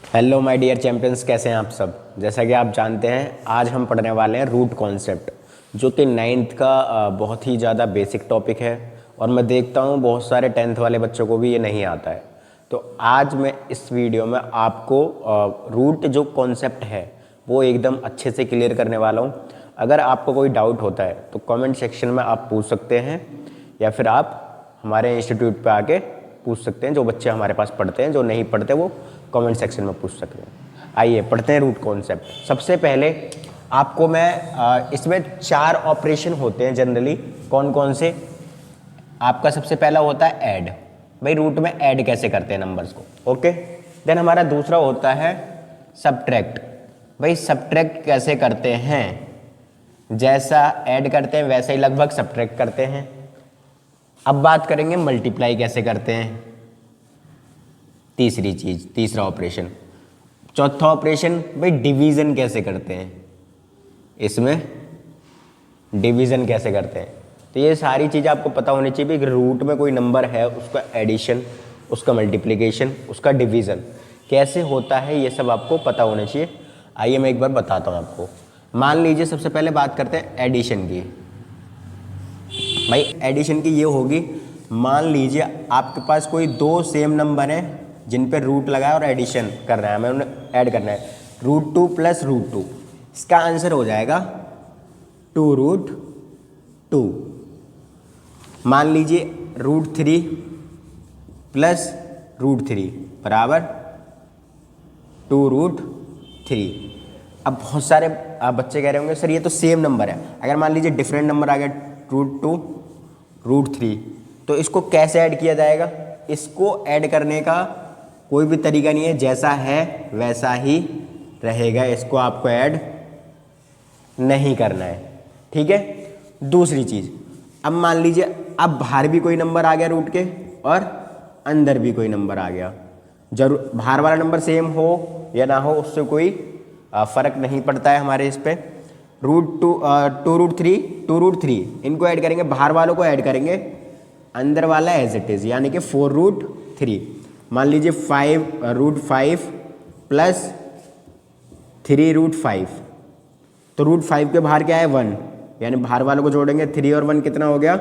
Hello my dear champions, कैसे हैं आप सब। जैसा कि आप जानते हैं आज हम पढ़ने वाले हैं रूट कॉन्सेप्ट, जो कि 9th का बहुत ही ज़्यादा बेसिक टॉपिक है और मैं देखता हूँ बहुत सारे 10th वाले बच्चों को भी ये नहीं आता है। तो आज मैं इस वीडियो में आपको रूट जो कॉन्सेप्ट है वो एकदम अच्छे से क्लियर करने वाला हूँ। अगर आपको कोई डाउट होता है तो कमेंट सेक्शन में आप पूछ सकते हैं या फिर आप हमारे इंस्टीट्यूट पे आके पूछ सकते हैं। जो बच्चे हमारे पास पढ़ते हैं, जो नहीं पढ़ते वो कमेंट सेक्शन में पूछ सकते हैं। आइए पढ़ते हैं रूट कॉन्सेप्ट। सबसे पहले आपको मैं इसमें 4 ऑपरेशन होते हैं जनरली। कौन कौन से? आपका सबसे पहला होता है ऐड। भाई रूट में ऐड कैसे करते हैं नंबर्स को, ओके। देन हमारा दूसरा होता है सब्ट्रैक्ट। भाई सब्ट्रैक्ट कैसे करते हैं? जैसा ऐड करते हैं वैसे ही लगभग सब्ट्रैक्ट करते हैं। अब बात करेंगे मल्टीप्लाई कैसे करते हैं, तीसरी चीज, तीसरा ऑपरेशन। चौथा ऑपरेशन भाई डिवीजन कैसे करते हैं, इसमें डिवीजन कैसे करते हैं। तो ये सारी चीज़ें आपको पता होनी चाहिए कि रूट में कोई नंबर है, उसका एडिशन, उसका मल्टीप्लिकेशन, उसका डिवीज़न कैसे होता है, ये सब आपको पता होना चाहिए। आइए मैं एक बार बताता हूँ आपको। मान लीजिए सबसे पहले बात करते हैं एडिशन की। भाई एडिशन की ये होगी, मान लीजिए आपके पास कोई 2 सेम नंबर हैं जिन पे रूट लगा है और एडिशन कर रहा है, हमें उन्हें ऐड करना है। √2 + √2, इसका आंसर हो जाएगा 2√2। मान लीजिए √3 + √3 बराबर 2√3। अब बहुत सारे आप बच्चे कह रहे होंगे सर ये तो सेम नंबर है। अगर मान लीजिए डिफरेंट नंबर आ गया √2 √3, तो इसको कैसे ऐड किया जाएगा? इसको ऐड करने का कोई भी तरीका नहीं है, जैसा है वैसा ही रहेगा, इसको आपको ऐड नहीं करना है, ठीक है। दूसरी चीज़, अब मान लीजिए अब बाहर भी कोई नंबर आ गया रूट के और अंदर भी कोई नंबर आ गया। जरूर बाहर वाला नंबर सेम हो या ना हो उससे कोई फ़र्क नहीं पड़ता है हमारे इस पे। √2 2√3 इनको ऐड करेंगे, बाहर वालों को ऐड करेंगे, अंदर वाला एज इट इज़ यानी कि 4√3। मान लीजिए 5√5 + 3√5, तो √5 के बाहर क्या है 1, यानी बाहर वालों को जोड़ेंगे 3 और 1 कितना हो गया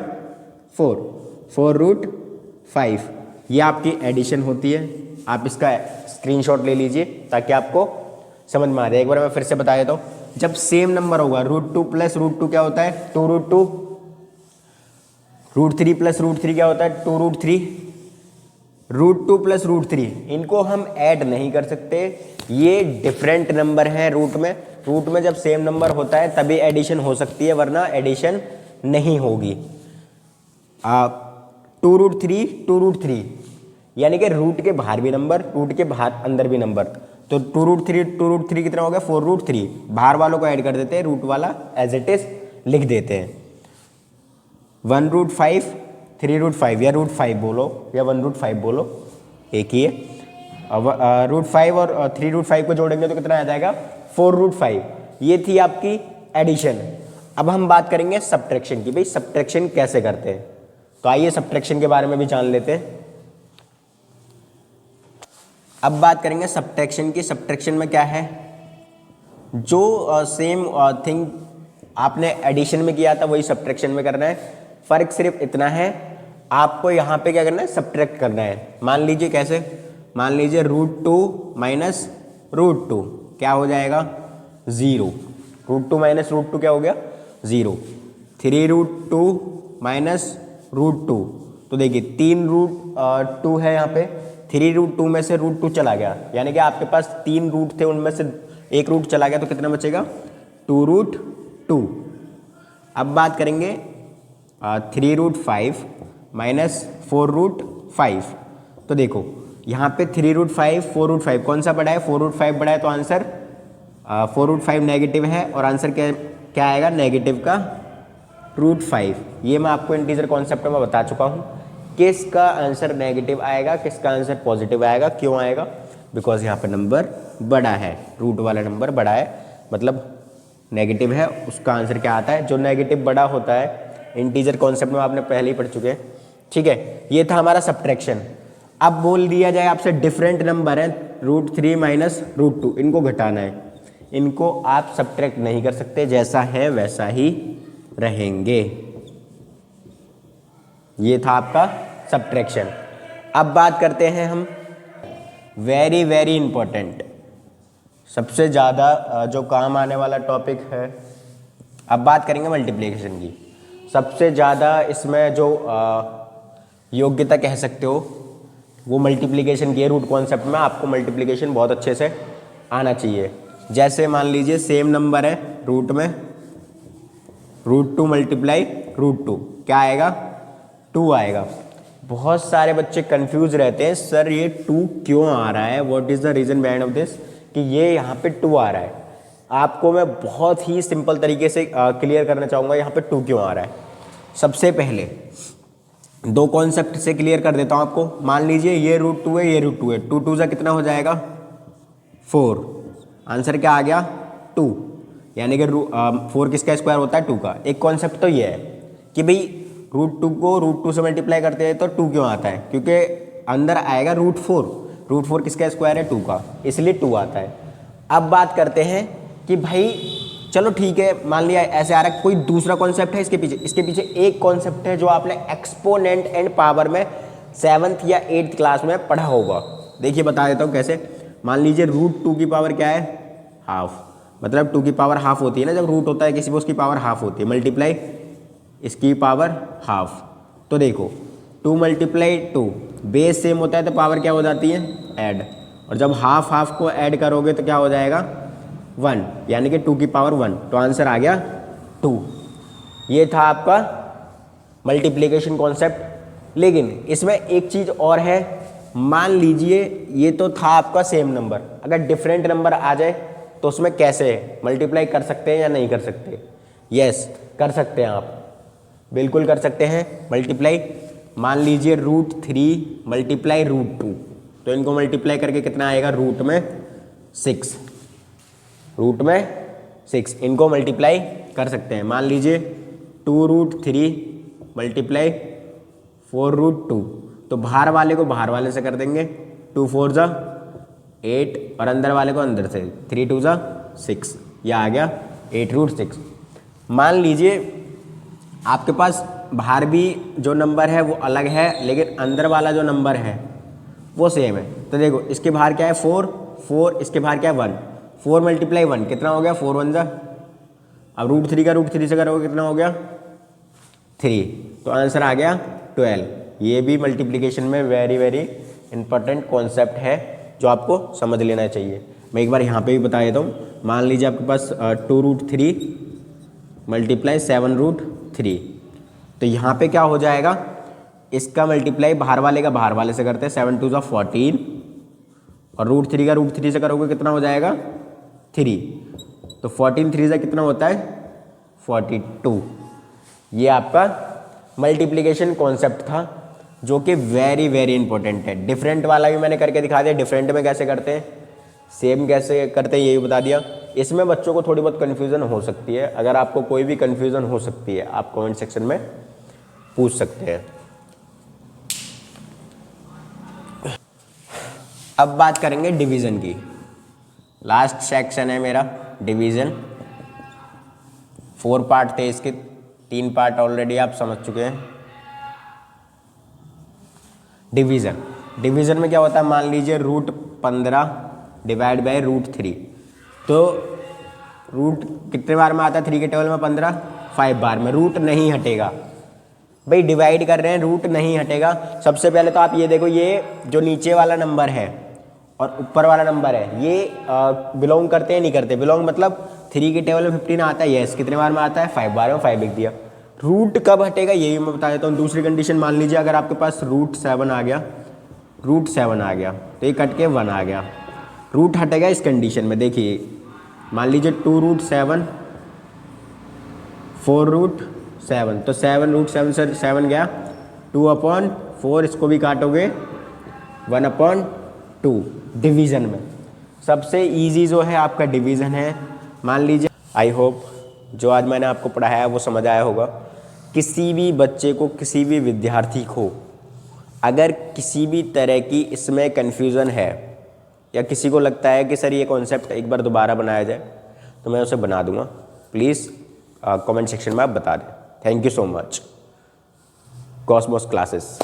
4√5। ये आपकी एडिशन होती है। आप इसका स्क्रीनशॉट ले लीजिए ताकि आपको समझ में आ जाए। एक बार मैं फिर से बता देता हूँ। जब सेम नंबर होगा √2 + √2 क्या होता है 2√2, √3 + √3 क्या होता है 2√3, √2 + √3 इनको हम ऐड नहीं कर सकते, ये डिफरेंट नंबर है। रूट में जब सेम नंबर होता है तभी एडिशन हो सकती है, वरना एडिशन नहीं होगी। 2√3 यानी कि रूट के बाहर भी नंबर, रूट के बाहर अंदर भी नंबर, तो 2√3 कितना हो गया 4√3। बाहर वालों को ऐड कर देते हैं, रूट वाला एज इट इज लिख देते हैं। 1√5 3√5 या √5 बोलो या 1√5 बोलो, एक ही है। अब √5 और 3√5 को जोड़ेंगे तो कितना आ जाएगा 4√5। ये थी आपकी एडिशन। अब हम बात करेंगे सब्ट्रैक्शन की। भाई सब्ट्रैक्शन कैसे करते हैं, तो आइए सब्ट्रैक्शन के बारे में भी जान लेते हैं। अब बात करेंगे सब्ट्रैक्शन की। सब्ट्रैक्शन में क्या है, जो सेम थिंग आपने एडिशन में किया था वही सब्ट्रैक्शन में करना है। फ़र्क सिर्फ इतना है, आपको यहाँ पे क्या करना है सब्ट्रैक्ट करना है। मान लीजिए कैसे, मान लीजिए √2 - √2 क्या हो जाएगा 0। √2 - √2 क्या हो गया 0। 3√2 - √2, तो देखिए 3√2 है यहाँ पे, 3√2 में से √2 चला गया, यानी कि आपके पास 3 रूट थे, उनमें से एक रूट चला गया, तो कितना बचेगा 2√2। अब बात करेंगे 3√5 - 4√5। तो देखो यहाँ पे 3√5 4√5 कौन सा बड़ा है 4√5 बड़ा है, तो आंसर 4√5 नेगेटिव है और आंसर क्या आएगा नेगेटिव का √5। ये मैं आपको इंटीजर कॉन्सेप्ट में बता चुका हूँ किसका आंसर नेगेटिव आएगा, किसका आंसर पॉजिटिव आएगा। क्यों आएगा? बिकॉज यहाँ पे नंबर बड़ा है, रूट वाला नंबर बड़ा है, मतलब नेगेटिव है, उसका आंसर क्या आता है जो नेगेटिव बड़ा होता है। इंटीजर कॉन्सेप्ट में आपने पहले ही पढ़ चुके हैं, ठीक है। ये था हमारा सब्ट्रैक्शन। अब बोल दिया जाए आपसे डिफरेंट नंबर है √3 माइनस √2, इनको घटाना है। इनको आप सब्ट्रैक्ट नहीं कर सकते, जैसा है वैसा ही रहेंगे। ये था आपका सब्ट्रैक्शन। अब बात करते हैं हम वेरी वेरी इंपॉर्टेंट, सबसे ज़्यादा जो काम आने वाला टॉपिक है। अब बात करेंगे मल्टीप्लिकेशन की। सबसे ज़्यादा इसमें जो योग्यता कह सकते हो वो मल्टीप्लिकेशन की है। रूट कॉन्सेप्ट में आपको मल्टीप्लिकेशन बहुत अच्छे से आना चाहिए। जैसे मान लीजिए सेम नंबर है रूट में, √2 मल्टीप्लाई √2 क्या आएगा? 2 आएगा। बहुत सारे बच्चे कंफ्यूज रहते हैं, सर ये 2 क्यों आ रहा है, what is the reason behind of this, कि ये यहाँ पे 2 आ रहा है। आपको मैं बहुत ही सिंपल तरीके से क्लियर करना चाहूँगा यहाँ पे 2 क्यों आ रहा है। सबसे पहले 2 कॉन्सेप्ट से क्लियर कर देता हूँ आपको। मान लीजिए ये √2 है, ये √2 है। 2 2 से कितना हो जाएगा? 4। आंसर क्या आ गया? 2। यानी कि 4 किसका स्क्वायर होता है? 2 का। एक कॉन्सेप्ट तो ये है कि भाई √2 को √2 से मल्टीप्लाई करते हैं तो 2 क्यों आता है, क्योंकि अंदर आएगा √4। √4 किसका स्क्वायर है? 2 का, इसलिए 2 आता है। अब बात करते हैं कि भाई चलो ठीक है, मान लिया ऐसे आ रहा है, कोई दूसरा कॉन्सेप्ट है इसके पीछे। इसके पीछे एक कॉन्सेप्ट है जो आपने एक्सपोनेंट एंड पावर में 7th या 8th क्लास में पढ़ा होगा। देखिए बता देता हूँ कैसे। मान लीजिए √2 की पावर क्या है? हाफ। मतलब 2 की पावर हाफ होती है ना, जब रूट होता है किसी पे उसकी पावर हाफ होती है, मल्टीप्लाई इसकी पावर हाफ। तो देखो 2 मल्टीप्लाई 2, बेस सेम होता है तो पावर क्या हो जाती है? ऐड। और जब हाफ हाफ को ऐड करोगे तो क्या हो जाएगा? 1, यानी कि 2 की पावर 1। तो आंसर आ गया 2। ये था आपका मल्टीप्लिकेशन कॉन्सेप्ट। लेकिन इसमें एक चीज़ और है। मान लीजिए ये तो था आपका सेम नंबर, अगर डिफरेंट नंबर आ जाए तो उसमें कैसे मल्टीप्लाई कर सकते हैं या नहीं कर सकते? यस, कर सकते हैं आप, बिल्कुल कर सकते हैं मल्टीप्लाई। मान लीजिए √3 मल्टीप्लाई √2, तो इनको मल्टीप्लाई करके कितना आएगा? रूट में 6। रूट में 6 इनको मल्टीप्लाई कर सकते हैं। मान लीजिए 2√3 मल्टीप्लाई 4√2, तो बाहर वाले को बाहर वाले से कर देंगे। 2 4 जा 8 और अंदर वाले को अंदर से 3 2 जा 6, यह आ गया 8√6। मान लीजिए आपके पास बाहर भी जो नंबर है वो अलग है, लेकिन अंदर वाला जो नंबर है वो सेम है। तो देखो इसके बाहर क्या है? 4 4, इसके बाहर क्या है? 1। 4 मल्टीप्लाई 1 कितना हो गया? 4 1 जा। अब √3 का √3 से करोगे कितना हो गया? 3। तो आंसर आ गया 12। ये भी मल्टीप्लिकेशन में वेरी वेरी इंपॉर्टेंट कॉन्सेप्ट है जो आपको समझ लेना चाहिए। मैं एक बार यहाँ पे भी बता देता हूँ। मान लीजिए आपके पास 2√3 मल्टीप्लाई 7√3, तो यहाँ पे क्या हो जाएगा? इसका मल्टीप्लाई बाहर वाले का बाहर वाले से करते हैं। 7 2 14 और √3 का √3 से करोगे कितना हो जाएगा? 3। तो 14 3 से कितना होता है? 42। ये आपका मल्टीप्लिकेशन कॉन्सेप्ट था जो कि वेरी वेरी इंपॉर्टेंट है। डिफरेंट वाला भी मैंने करके दिखा दिया, डिफरेंट में कैसे करते हैं, सेम कैसे करते हैं ये भी बता दिया। इसमें बच्चों को थोड़ी बहुत कन्फ्यूज़न हो सकती है। अगर आपको कोई भी कन्फ्यूज़न हो सकती है आप कमेंट सेक्शन में पूछ सकते हैं। अब बात करेंगे डिवीज़न की। लास्ट सेक्शन है मेरा डिवीज़न। 4 पार्ट थे इसके, 3 पार्ट ऑलरेडी आप समझ चुके हैं। डिवीज़न, डिवीज़न में क्या होता है? मान लीजिए √15 डिवाइड बाय √3, तो रूट कितने बार में आता है? 3 के टेबल में 15, 5 बार में। रूट नहीं हटेगा भाई, डिवाइड कर रहे हैं, रूट नहीं हटेगा। सबसे पहले तो आप ये देखो, ये जो नीचे वाला नंबर है और ऊपर वाला नंबर है ये बिलोंग करते हैं नहीं करते? बिलोंग मतलब 3 के टेबल में 15 आता है, यस। कितने बार में आता है? 5 बार में, 5 लिख दिया। रूट कब हटेगा ये भी मैं बता देता हूँ। दूसरी कंडीशन मान लीजिए अगर आपके पास √7 आ गया, √7 आ गया तो ये कट के 1 आ गया, रूट हटेगा इस कंडीशन में। देखिए मान लीजिए 2√7 4√7, तो 7√7 से 7 गया, 2/4, इसको भी काटोगे 1/2। डिवीज़न में सबसे इजी जो है आपका डिवीज़न है। मान लीजिए, आई होप जो आज मैंने आपको पढ़ाया है वो समझ आया होगा। किसी भी बच्चे को, किसी भी विद्यार्थी को अगर किसी भी तरह की इसमें कन्फ्यूज़न है, या किसी को लगता है कि सर ये कॉन्सेप्ट एक बार दोबारा बनाया जाए, तो मैं उसे बना दूंगा। प्लीज़ कमेंट सेक्शन में आप बता दें। Thank you so much. Cosmos classes.